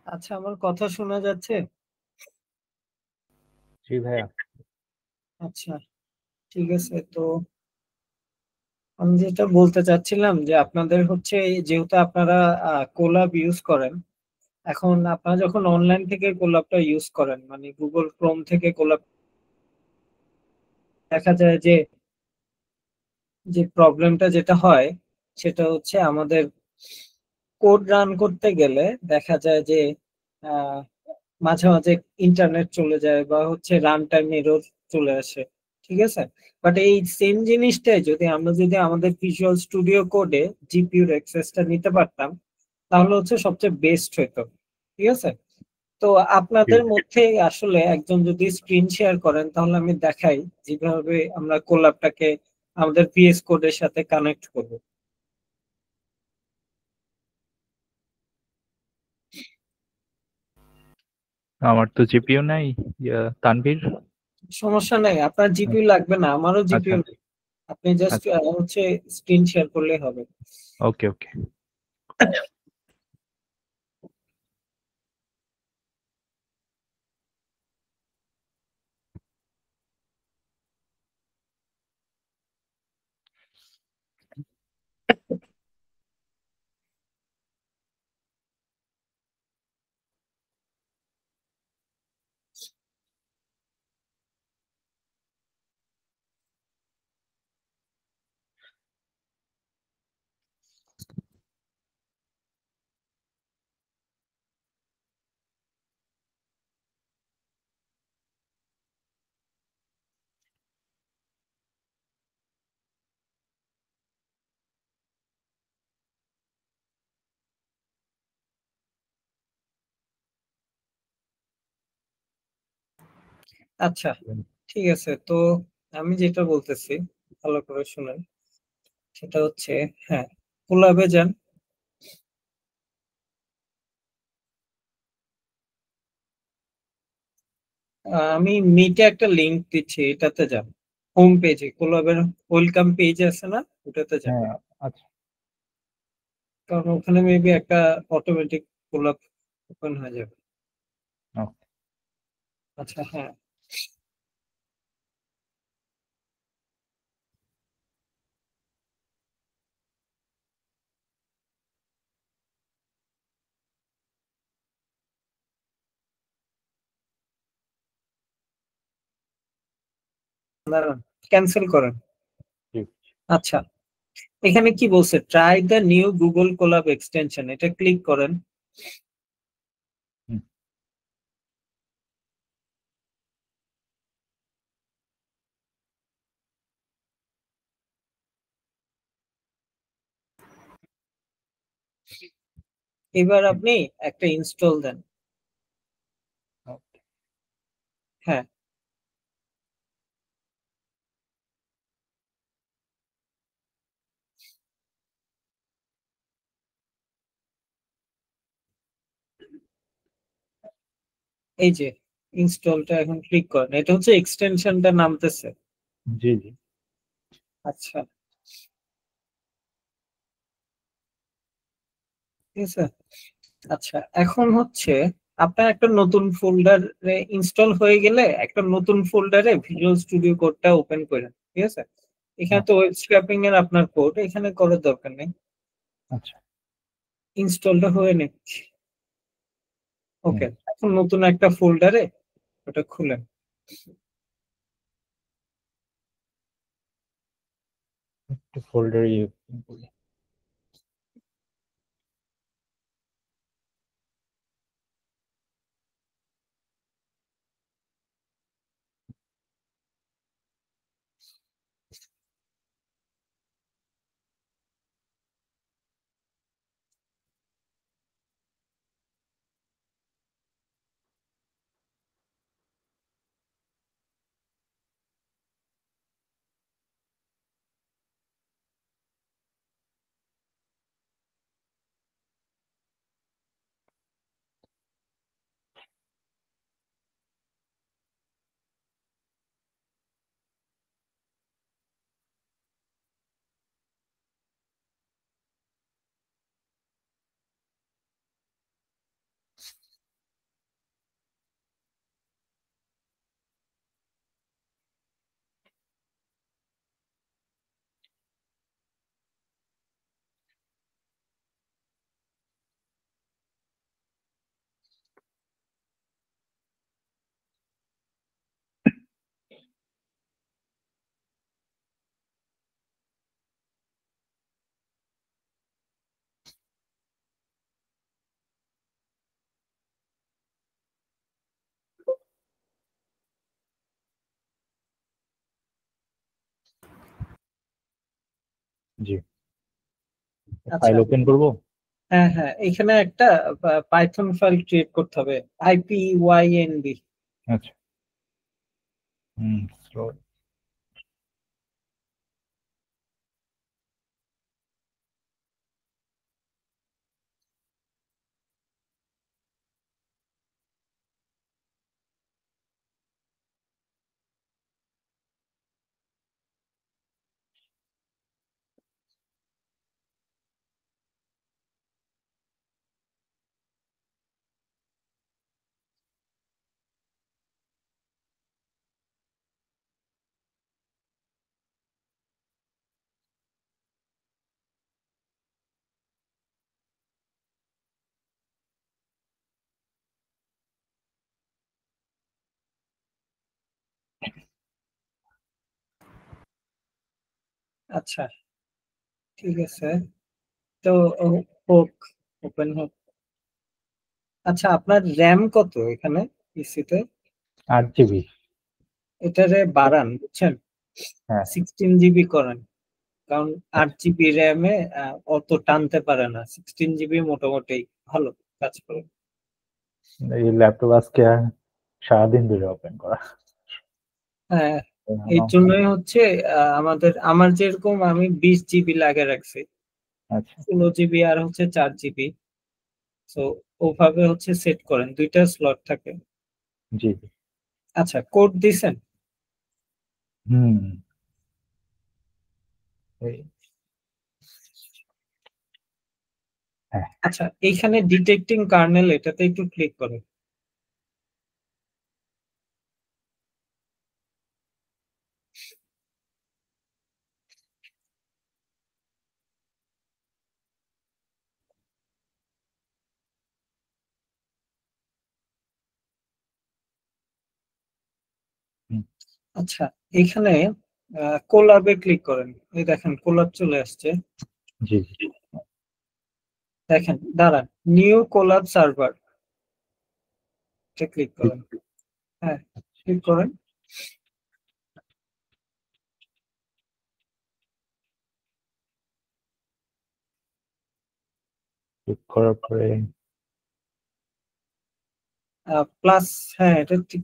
আচ্ছা, আমার কথা শোনা যাচ্ছে? জি ভাইয়া। আচ্ছা, ঠিক আছে। তো আমি যেটা বলতে চাচ্ছিলাম যে আপনাদের হচ্ছে যেহেতু আপনারা কোলাব ইউজ করেন, এখন আপনারা যখন অনলাইন থেকে কোলাবটা ইউজ করেন মানে গুগল ক্রোম থেকে কোলাব, দেখা যায় যে যে প্রবলেমটা যেটা হয় সেটা হচ্ছে আমাদের কোড রান করতে গেলে দেখা যায় যে আহ, মাঝে মাঝে ইন্টারনেট চলে যায় বা হচ্ছে রান টাইম এরর চলে আসে। ঠিক আছে, বাট এই সেম জিনিসটাই যদি আমাদের ভিজুয়াল স্টুডিও কোডে জিপিইউর অ্যাক্সেসটা নিতে পারতাম, তাহলে হচ্ছে সবচেয়ে বেস্ট হতো। ঠিক আছে, তো জি। আপনাদের মধ্যে আসলে একজন যদি স্ক্রিন শেয়ার করেন তাহলে আমি দেখাই যেভাবে আমরা কোলাবটাকে আমাদের ভিএস কোডের সাথে কানেক্ট করব। আমার তো জিপিও নাই। তানভীর। সমস্যা নেই, আপনার জিপিইউ লাগবে না, আমারও আচ্ছা জিপিইউ আচ্ছা নেই। আপনি জাস্ট আচ্ছা। হচ্ছে স্ক্রিন শেয়ার করলে হবে। ওকে ওকে। আচ্ছা, ঠিক আছে। তো আমি যেটা বলতেছি, ভালো করে শুনেন। সেটা হচ্ছে, হ্যাঁ, কোলাবে যান। আমি মিটে একটা লিংক দিচ্ছি, এটাতে যান। হোম পেজে কোলাবের ওয়েলকাম পেজ আছে না, ওটাতে যান। হ্যাঁ। আচ্ছা। কারণ ওখানে মেবি একটা অটোমেটিক কোলাব ওপেন হয়ে যাবে। ওকে। আচ্ছা, হ্যাঁ, দাঁড়ান, ক্যান্সেল করেন। জি। আচ্ছা, এখানে কি বলছে, try the new Google collab extension, এটা ক্লিক করেন। হুম। এবার আপনি একটা ইনস্টল দেন। ওকে। হ্যাঁ, এই যে ইনস্টলটা এখন ক্লিক করেন, এটা হচ্ছে এক্সটেনশনটা নামতেছে। জি জি। আচ্ছা, ঠিক আছে। আচ্ছা, এখন হচ্ছে আপনার একটা নতুন ফোল্ডারে ইনস্টল হয়ে গেলে একটা নতুন ফোল্ডারে ভিজুয়াল স্টুডিও কোডটা ওপেন করেন। ঠিক আছে, এখানে তো ওকে। ওয়েব স্ক্র্যাপিং এর আপনার কোড এখানে করার দরকার নেই। আচ্ছা। ইনস্টলটা হয়ে নিচ্ছে। হুম। ওকে, এখন নতুন একটা ফোল্ডারে ওটা খুলেন। একটু ফোল্ডার করি। জি। আচ্ছা, ফাইল ওপেন করব। হ্যাঁ হ্যাঁ, এখানে একটা পাইথন ফাইল ক্রিয়েট করতে হবে, IPYNB। আচ্ছা। স্লো। আচ্ছা, ঠিক আছে, তো হোক, ওপেন হোক। আচ্ছা, আপনার র্যাম কত এখানে পিসিতে? 8 GB। এটারে বাড়ান, বুঝছেন, হ্যাঁ। 16 GB করেন, কারণ আচ্ছা। 8 GB র্যামে অত টানতে পারে না, 16 GB মোটামুটি ভালো কাজ করে। এই ল্যাপটপ আজকে সারাদিন ধরে ওপেন করা। হ্যাঁ, এই জন্যই হচ্ছে আমার যেরকম আমি 20 GB লাগে রাখছি, আচ্ছা। 16 GB আর হচ্ছে 4 GB। তো ওভাবে হচ্ছে সেট করেন, দুইটা স্লট থাকে। জি জি। আচ্ছা, কোড দিছেন? হুম। এই, হ্যাঁ। আচ্ছা, এইখানে ডিটেক্টিং কার্নেল, এটাতে একটু ক্লিক করেন। হুম, আচ্ছা, এখানে কোলাবে ক্লিক করেন, এই দেখেন কোলাব চলে আসছে। জি জি। দেখেন, দাঁড়ান, নিউ কোলাব সার্ভার, এটা ক্লিক করেন। হ্যাঁ, ক্লিক করেন। ক্লিক করার পরে প্লাস, হ্যাঁ এটা ঠিক,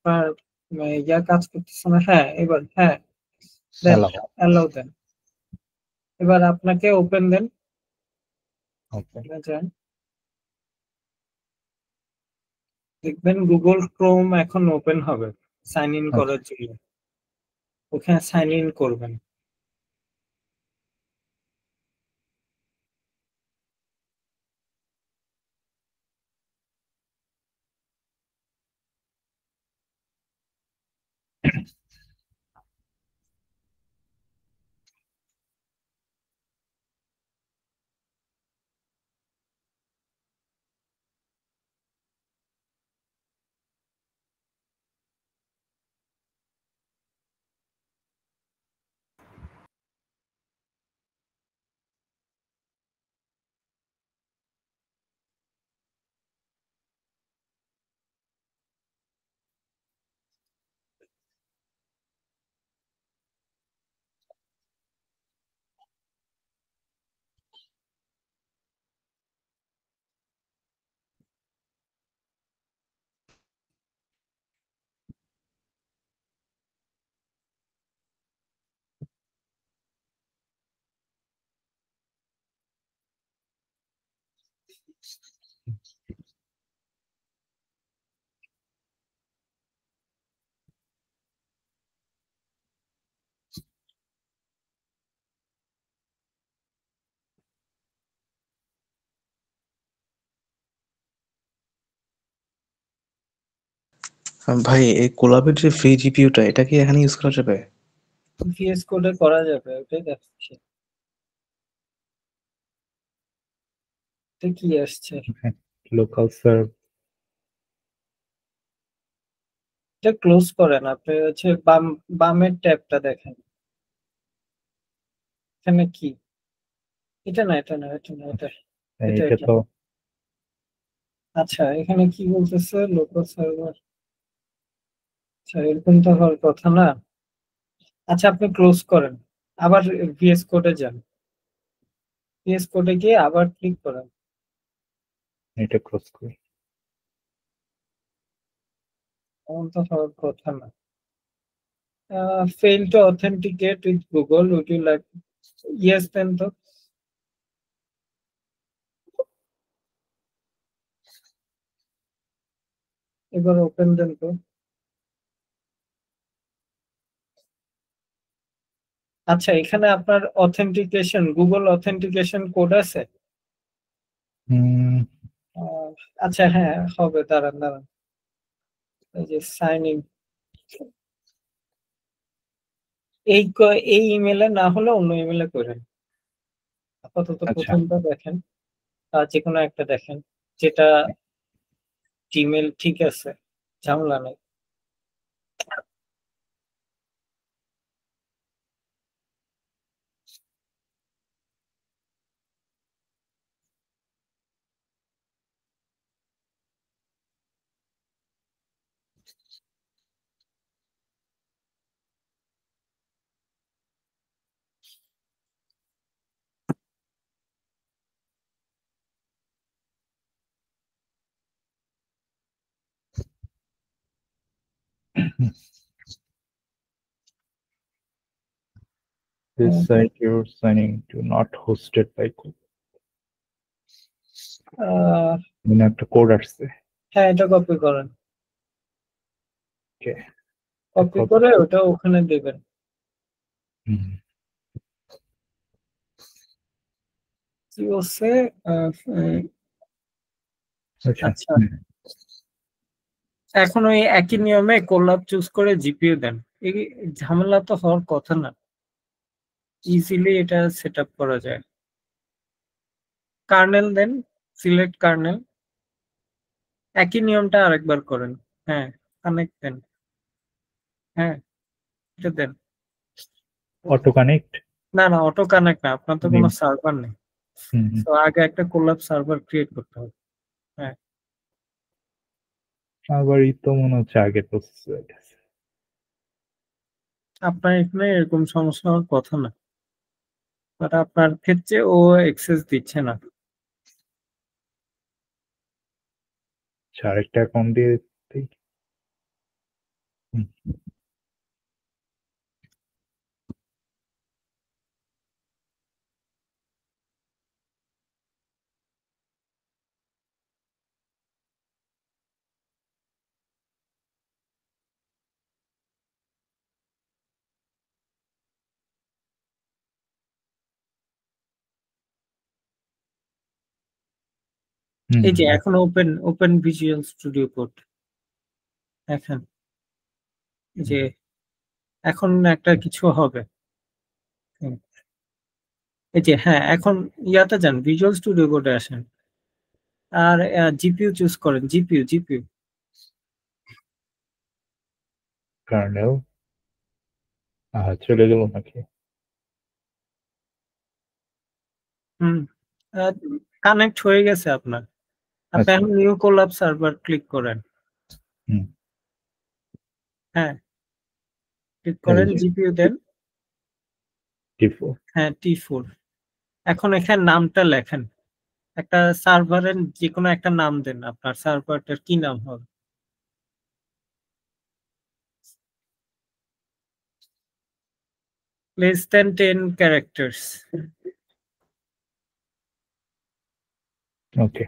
আর ইয়া কাজ করতেছে না, হ্যাঁ এবার হ্যাঁ দেন, অ্যালাউ। অ্যালাউ দেন। এবার আপনাকে ওপেন দেন, ওকে। যান, দেখবেন গুগল ক্রোম এখন ওপেন হবে সাইন ইন আচ্ছা। করার জন্য, ওখানে সাইন ইন করবেন। ভাই এই কোলাবের যে ফ্রি জিপিইউটা এটা কি এখানে ইউজ করা যাবে? ভিএস কোডে করা যাবে, ওটাই দেখাচ্ছি। এটা কি আসছে? Local serve. এটা ক্লোজ করেন, আপনি হচ্ছে বামের ট্যাবটা দেখেন, এখানে কি, এটা না এটা না এটা না এটা, এটা এটা এটা। তো আচ্ছা, এখানে কি বলতেছে, লোকাল সার্ভার, আচ্ছা এরকম তো হওয়ার কথা না। আচ্ছা, আপনি ক্লোজ করেন, আবার ভিএস কোডে যান, ভিএস কোডে গিয়ে আবার ক্লিক করেন। এটা ক্লোজ করি। এমন তো হওয়ার কথা না। fail to authenticate with Google, would you like? Yes, দেন তো। এবার ওপেন দেন তো। আচ্ছা, এখানে আপনার অথেন্টিকেশন, গুগল অথেন্টিকেশন কোড আছে? আহ, আচ্ছা, হ্যাঁ হবে, দাঁড়ান দাঁড়ান, এই যে সাইন ইন, এই ইমেলে না হলে অন্য ইমেলে করেন। আপাতত আচ্ছা প্রথমটা দেখেন, যে কোনো একটা দেখেন যেটা জিমেল ঠিক আছে, ঝামেলা নেই। this site you're signing to not hosted by Google মানে একটা কোড আসছে। হ্যাঁ, এটা কপি করেন, ওকে কপি করে ওটা ওখানে দেবেন। কি হচ্ছে? আচ্ছা, এখন ওই একই নিয়মে কোলাব চুজ করে জিপিইউ দেন। এই ঝামেলা তো হওয়ার কথা না, ইজিলি এটা সেট আপ করা যায়। কার্নেল দেন, সিলেক্ট কার্নেল, একই নিয়মটা আরেকবার করেন। হ্যাঁ, কানেক্ট দেন, হ্যাঁ এটা দেন। Auto connect? না না, অটো কানেক্ট না, আপনার তো কোনো সার্ভার নেই। তো আগে একটা কোলাব সার্ভার ক্রিয়েট করতে হবে। হ্যাঁ, আবারই তো মনে হচ্ছে আগে প্রসেস হয়ে গেছে। আপনার এখানে এরকম সমস্যা হওয়ার কথা না, বাট আপনার ক্ষেত্রে ও অ্যাক্সেস দিচ্ছে না। আরেকটা অ্যাকাউন্ট দিয়ে দিই। এই যে এখন open open visual studio code, দেখেন যে এখন একটা কিছু হবে। এই যে হ্যাঁ, এখন ইয়াতে যান, ভিজুয়াল স্টুডিও কোডে আসেন, আর জিপিইউ চুজ করেন, জিপিইউ জিপিইউ। কার্নেল চলে গেল নাকি? হুম, কানেক্ট হয়ে গেছে আপনার। আপনি এখন নিউ কোলাব সার্ভার ক্লিক করেন। হ্যাঁ, ক্লিক করেন, জিপিইউ দেন। T4 হ্যাঁ, T4। এখন এখানে নামটা লেখেন, একটা সার্ভারের যে কোনো একটা নাম দেন, আপনার সার্ভারটার কি নাম হবে? less than 10 characters। ওকে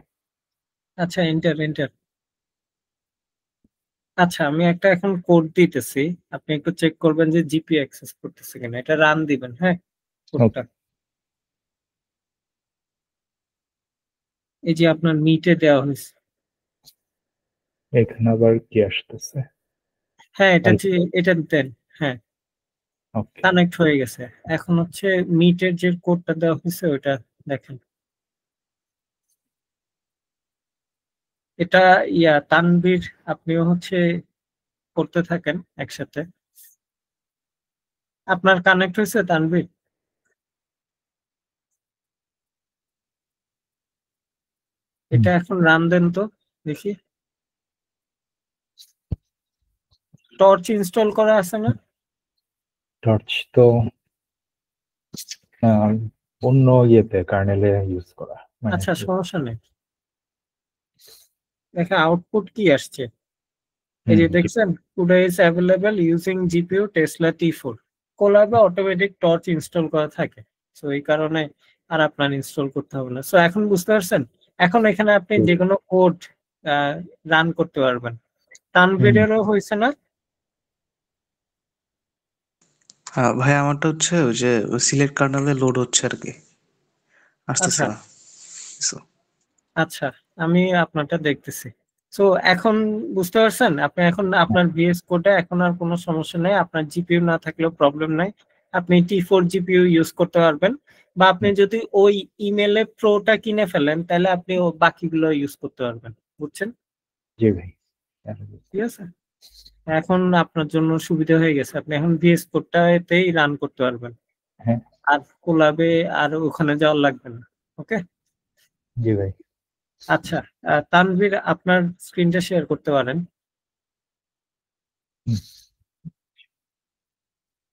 আচ্ছা, এন্টার এন্টার। আচ্ছা, আমি একটা এখন কোড দিতেছি, আপনি একটু চেক করবেন যে জিপি অ্যাক্সেস করতেছে কিনা, এটা রান দিবেন। হ্যাঁ, কোডটা এই যে আপনার মিটে দেওয়া হয়েছে। এখানে আবার কি আসতেছে? হ্যাঁ, এটা দেন। হ্যাঁ, ওকে কানেক্ট হয়ে গেছে। এখন হচ্ছে মিটের যে কোডটা দেওয়া হয়েছে ওটা দেখেন। এটা তানভীর, আপনিও হচ্ছে করতে থাকেন একসাথে। আপনার কানেক্ট হয়েছে তানভীর? এটা এখন রান দেন তো দেখি। টর্চ ইনস্টল করা আছে না? টর্চ তো অন্য ইয়েতে কার্নেলে ইউজ করা মানে আচ্ছা, সমস্যা নেই। দেখে আউটপুট কি আসছে, এই যে দেখছেন, today is available using GPU Tesla T4। কোলাবে অটোমেটিক টর্চ ইনস্টল করা থাকে, সো এই কারণে আর আপনার ইনস্টল করতে হবে না। সো এখন বুঝতে পারছেন, এখন এখানে আপনি যে কোনো কোড রান করতে পারবেন। তানভীরেরও হয়েছে না? হ্যাঁ ভাই, আমারটা হচ্ছে ওই যে সিলেক্ট কার্নেলে লোড হচ্ছে আর কি, আসতেছে আচ্ছা না কিছু। আচ্ছা, আমি আপনারটা দেখতেছি। সো এখন বুঝতে পারছেন, আপনি এখন আপনার ভিএস কোডে এখন আর কোনো সমস্যা নেই, আপনার জিপিইউ না থাকলেও প্রবলেম নাই, আপনি T4 জিপিইউ ইউজ করতে পারবেন। বা আপনি যদি ওই ইমেলে প্রোটা কিনে ফেলেন, তাহলে আপনি ও বাকিগুলো ইউজ করতে পারবেন। বুঝছেন? জি ভাই। ঠিক আছে, এখন আপনার জন্য সুবিধা হয়ে গেছে, আপনি এখন ভিএস কোডটাতেই রান করতে পারবেন, হ্যাঁ আর কোলাবে আর ওখানে যাওয়ার লাগবে না। ওকে, জি ভাই। আচ্ছা, তানভীর আপনার স্ক্রিনটা শেয়ার করতে পারেন।